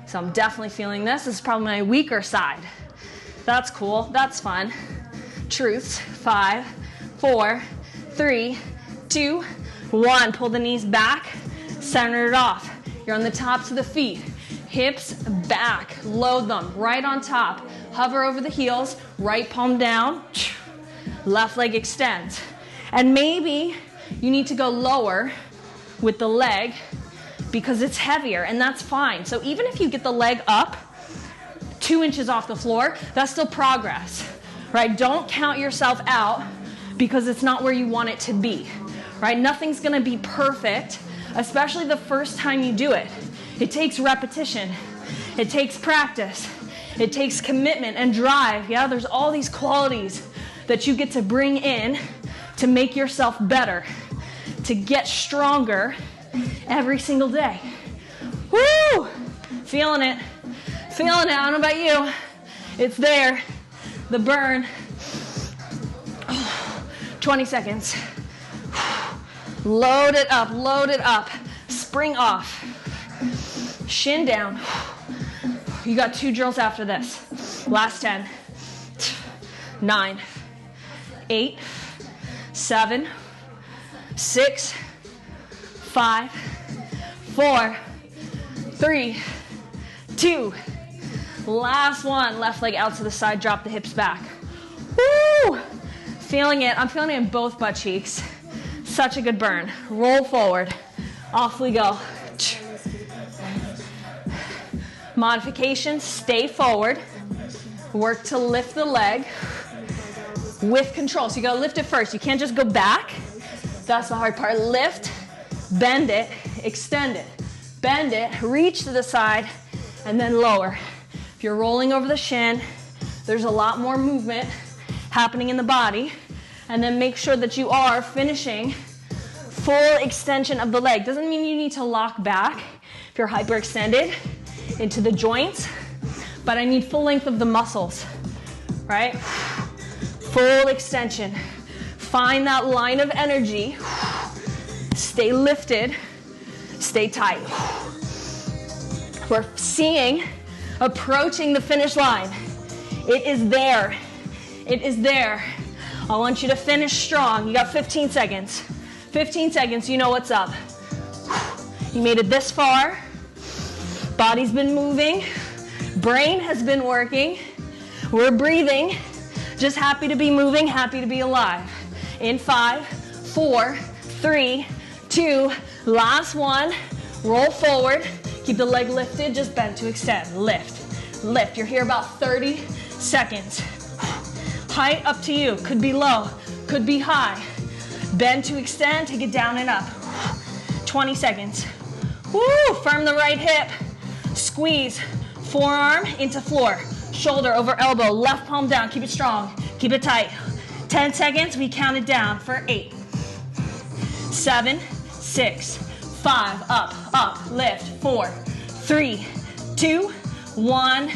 So I'm definitely feeling this. This is probably my weaker side. That's cool. That's fun. Truths. 5, 4, 3, 2, 1. Pull the knees back. Center it off. You're on the tops of the feet. Hips back. Load them right on top. Hover over the heels. Right palm down. Left leg extends. And maybe you need to go lower with the leg because it's heavier, and that's fine. So even if you get the leg up 2 inches off the floor, that's still progress, right? Don't count yourself out because it's not where you want it to be, right? Nothing's gonna be perfect, especially the first time you do it. It takes repetition. It takes practice. It takes commitment and drive. Yeah, there's all these qualities that you get to bring in to make yourself better, to get stronger every single day. Woo! Feeling it. Feeling it. I don't know about you. It's there. The burn. 20 seconds. Load it up. Load it up. Spring off. Shin down. You got 2 drills after this. Last 10. 9, 8, 7, 6, 5, 4, 3, 2. Last one. Left leg out to the side. Drop the hips back. Woo! Feeling it. I'm feeling it in both butt cheeks. Such a good burn. Roll forward. Off we go. Modification. Stay forward. Work to lift the leg with control. So you gotta lift it first. You can't just go back. That's the hard part. Lift, bend it, extend it. Bend it, reach to the side, and then lower. If you're rolling over the shin, there's a lot more movement happening in the body. And then make sure that you are finishing full extension of the leg. Doesn't mean you need to lock back if you're hyperextended into the joints, but I need full length of the muscles, right? Full extension. Find that line of energy. Stay lifted. Stay tight. We're seeing, approaching the finish line. It is there. It is there. I want you to finish strong. You got 15 seconds. 15 seconds, you know what's up. You made it this far. Body's been moving. Brain has been working. We're breathing. Just happy to be moving, happy to be alive. In 5, 4, 3, 2, last one. Roll forward. Keep the leg lifted, just bend to extend. Lift, lift. You're here about 30 seconds. Height up to you. Could be low, could be high. Bend to extend, take it down and up. 20 seconds. Woo! Firm the right hip. Squeeze. Forearm into floor. Shoulder over elbow. Left palm down. Keep it strong. Keep it tight. 10 seconds. We count it down for 8, 7, 6, 5. Up, up. Lift. 4, 3, 2, 1.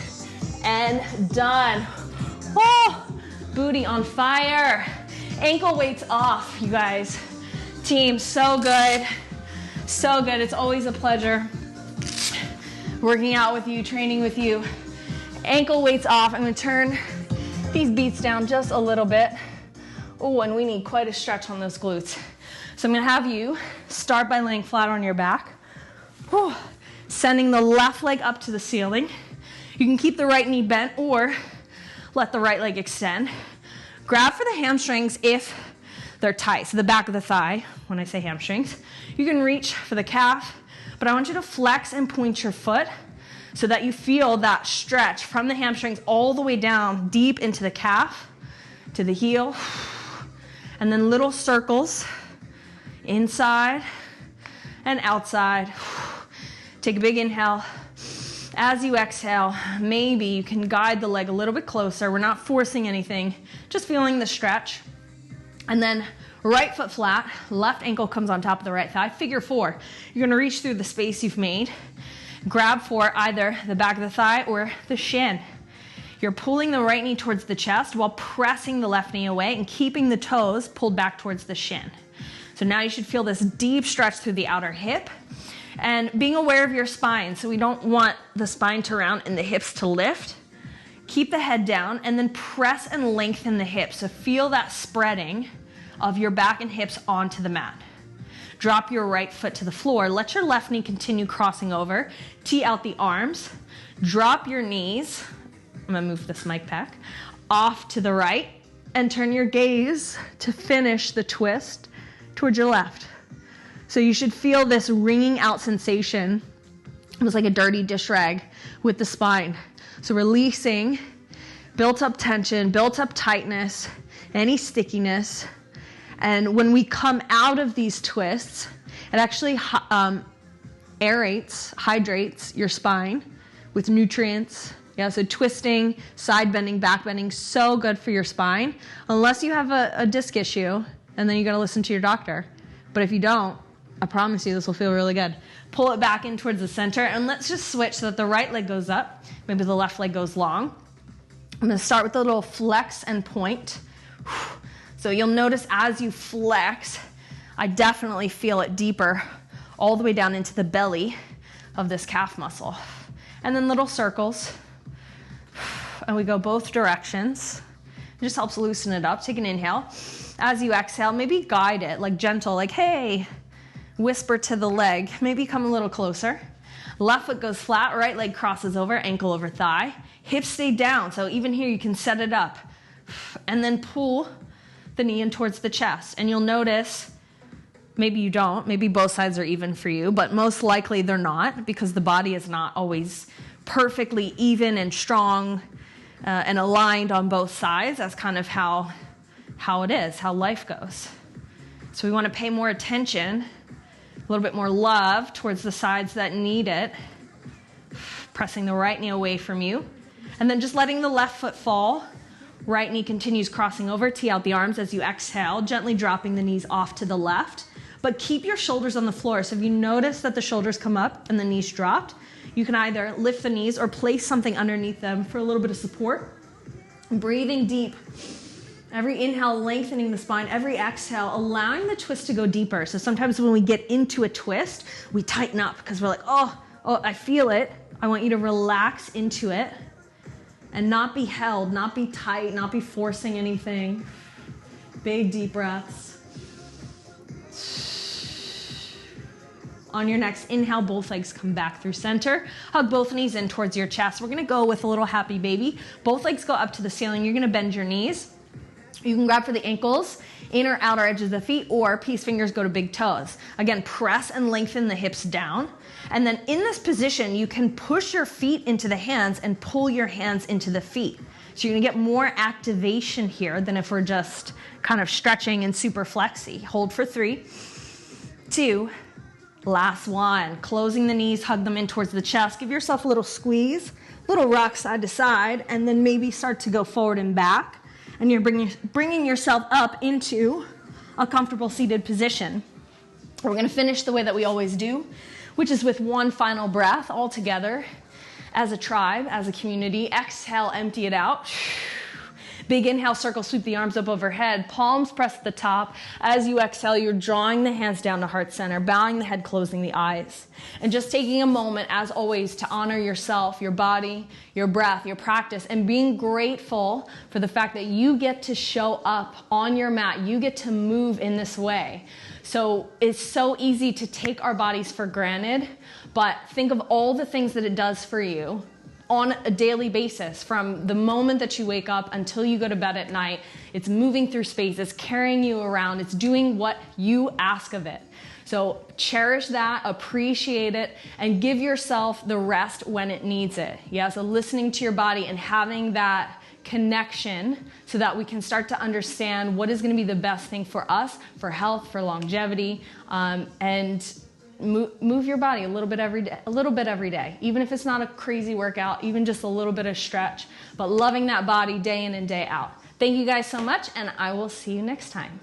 And done. Oh, booty on fire. Ankle weights off, you guys. Team, so good. So good. It's always a pleasure working out with you, training with you. Ankle weights off. I'm going to turn these beats down just a little bit. Oh, and we need quite a stretch on those glutes. So I'm going to have you start by laying flat on your back. Whew. Sending the left leg up to the ceiling. You can keep the right knee bent or let the right leg extend. Grab for the hamstrings if they're tight, so the back of the thigh, when I say hamstrings. You can reach for the calf, but I want you to flex and point your foot so that you feel that stretch from the hamstrings all the way down deep into the calf, to the heel, and then little circles inside and outside. Take a big inhale. As you exhale, maybe you can guide the leg a little bit closer. We're not forcing anything, just feeling the stretch. And then right foot flat, left ankle comes on top of the right thigh. Figure four. You're gonna reach through the space you've made. Grab for either the back of the thigh or the shin. You're pulling the right knee towards the chest while pressing the left knee away and keeping the toes pulled back towards the shin. So now you should feel this deep stretch through the outer hip. And being aware of your spine, so we don't want the spine to round and the hips to lift. Keep the head down and then press and lengthen the hips. So feel that spreading of your back and hips onto the mat. Drop your right foot to the floor. Let your left knee continue crossing over. Tee out the arms. Drop your knees. I'm gonna move this mic back. Off to the right and turn your gaze to finish the twist towards your left. So you should feel this wringing out sensation. It was like a dirty dish rag with the spine. So releasing built up tension, built up tightness, any stickiness. And when we come out of these twists, it actually aerates, hydrates your spine with nutrients. Yeah, so twisting, side bending, back bending, so good for your spine. Unless you have a disc issue, and then you gotta listen to your doctor. But if you don't, I promise you this will feel really good. Pull it back in towards the center, and let's just switch so that the right leg goes up. Maybe the left leg goes long. I'm gonna start with a little flex and point. So you'll notice as you flex, I definitely feel it deeper all the way down into the belly of this calf muscle. And then little circles. And we go both directions. It just helps loosen it up. Take an inhale. As you exhale, maybe guide it, like gentle, like, hey. Whisper to the leg, maybe come a little closer. Left foot goes flat, right leg crosses over, ankle over thigh. Hips stay down, so even here you can set it up. And then pull the knee in towards the chest. And you'll notice, maybe you don't, maybe both sides are even for you, but most likely they're not because the body is not always perfectly even and strong and aligned on both sides. That's kind of how it is, how life goes. So we want to pay more attention, a little bit more love towards the sides that need it. Pressing the right knee away from you. And then just letting the left foot fall. Right knee continues crossing over. Tee out the arms as you exhale, gently dropping the knees off to the left. But keep your shoulders on the floor. So if you notice that the shoulders come up and the knees dropped, you can either lift the knees or place something underneath them for a little bit of support. Breathing deep. Every inhale, lengthening the spine. Every exhale, allowing the twist to go deeper. So sometimes when we get into a twist, we tighten up because we're like, oh, I feel it. I want you to relax into it and not be held, not be tight, not be forcing anything. Big deep breaths. On your next inhale, both legs come back through center. Hug both knees in towards your chest. We're gonna go with a little happy baby. Both legs go up to the ceiling. You're gonna bend your knees. You can grab for the ankles, inner outer edges of the feet, or peace fingers go to big toes. Again, press and lengthen the hips down. And then in this position, you can push your feet into the hands and pull your hands into the feet. So you're gonna get more activation here than if we're just kind of stretching and super flexy. Hold for 3, 2, last one. Closing the knees, hug them in towards the chest. Give yourself a little squeeze, little rock side to side, and then maybe start to go forward and back. And you're bringing yourself up into a comfortable seated position. We're going to finish the way that we always do, which is with one final breath all together as a tribe, as a community. Exhale, empty it out. Big inhale, circle, sweep the arms up overhead, palms press the top. As you exhale, you're drawing the hands down to heart center, bowing the head, closing the eyes. And just taking a moment, as always, to honor yourself, your body, your breath, your practice, and being grateful for the fact that you get to show up on your mat. You get to move in this way. So it's so easy to take our bodies for granted, but think of all the things that it does for you on a daily basis, from the moment that you wake up until you go to bed at night. It's moving through space, it's carrying you around, it's doing what you ask of it. So cherish that, appreciate it, and give yourself the rest when it needs it. Yeah, so listening to your body and having that connection so that we can start to understand what is going to be the best thing for us, for health, for longevity, and move your body a little bit every day, even if it's not a crazy workout, even just a little bit of stretch, but loving that body day in and day out. Thank you guys so much, and I will see you next time.